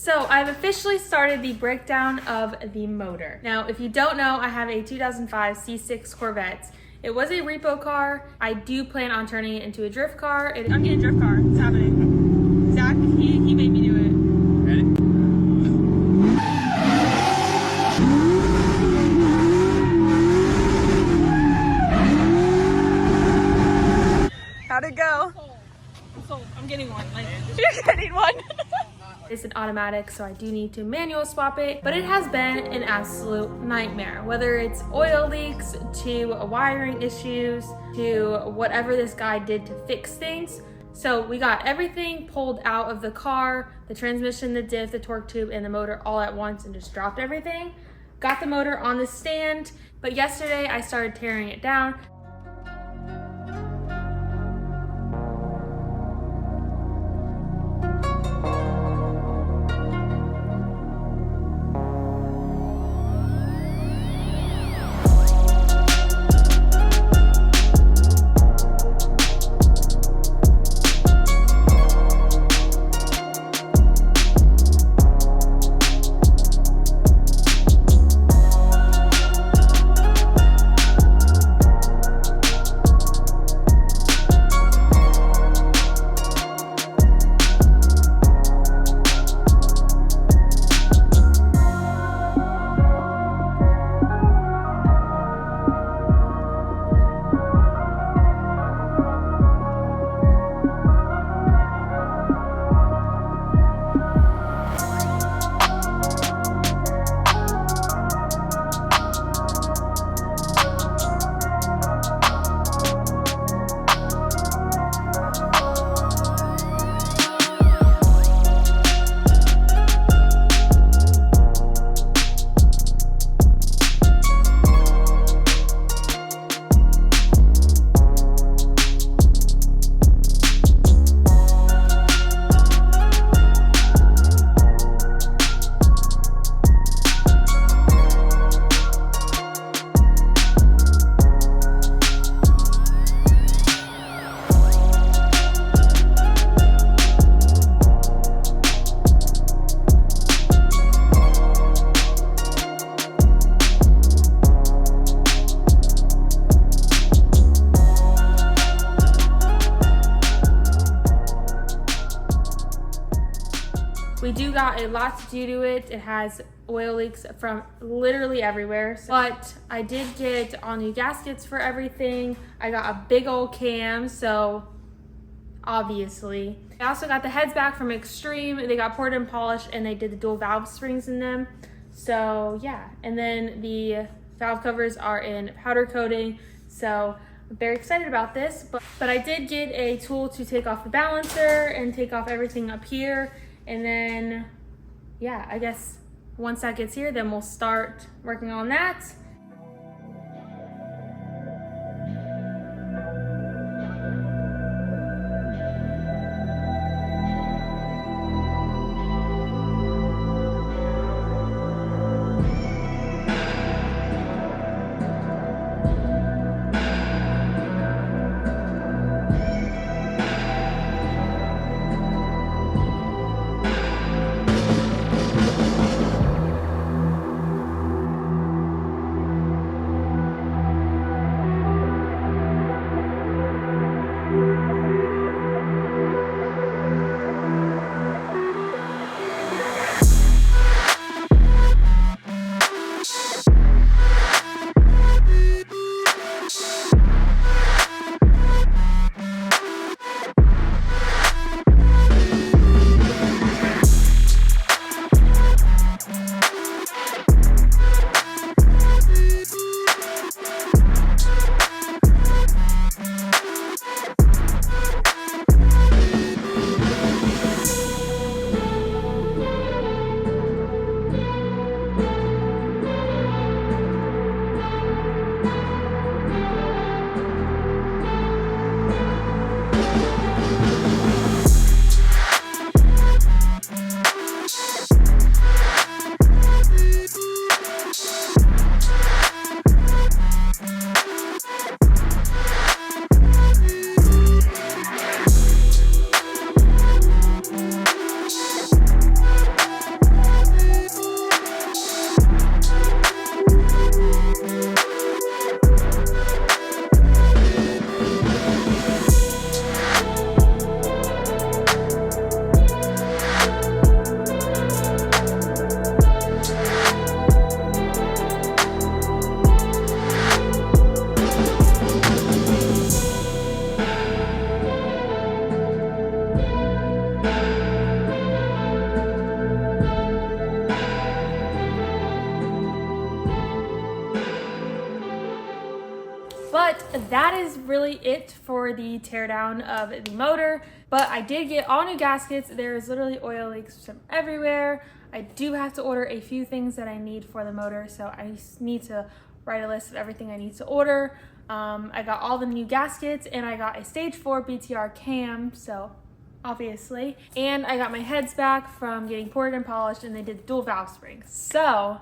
So I've officially started the breakdown of the motor. Now, if you don't know, I have a 2005 C6 Corvette. It was a repo car. I do plan on turning it into a drift car. I'm getting a drift car. It's happening. Zach, he made me do it. Ready? How'd it go? I'm getting one. Like, you're getting one. It's an automatic, so I do need to manual swap it, but it has been an absolute nightmare. Whether it's oil leaks, to wiring issues, to whatever this guy did to fix things. So we got everything pulled out of the car, the transmission, the diff, the torque tube, and the motor all at once, and just dropped everything. Got the motor on the stand, but yesterday I started tearing it down. We do got a lot to do to it. It has oil leaks from literally everywhere. But I did get all new gaskets for everything. I got a big old cam, so obviously. I also got the heads back from Extreme. They got poured and polished, and they did the dual valve springs in them. So yeah, and then the valve covers are in powder coating. So I'm very excited about this. But I did get a tool to take off the balancer and take off everything up here. And then, yeah, I guess once that gets here, then we'll start working on that. that is really it for the teardown of the motor. But I did get all new gaskets. There's literally oil leaks from everywhere. I do have to order a few things that I need for the motor, so I need to write a list of everything I need to order. I got all the new gaskets, and I got a stage 4 BTR cam, so obviously. And I got my heads back from getting poured and polished, and they did dual valve springs. So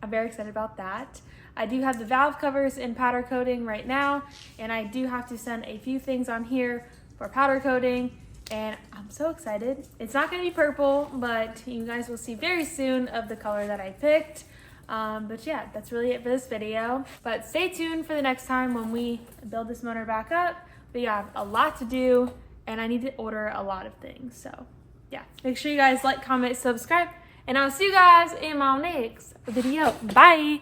I'm very excited about that. I do have the valve covers in powder coating right now, and I do have to send a few things on here for powder coating, and I'm so excited. It's not gonna be purple, but you guys will see very soon of the color that I picked. But yeah, that's really it for this video. But stay tuned for the next time when we build this motor back up. We have a lot to do, and I need to order a lot of things. So yeah, make sure you guys like, comment, subscribe, and I'll see you guys in my next video. Bye.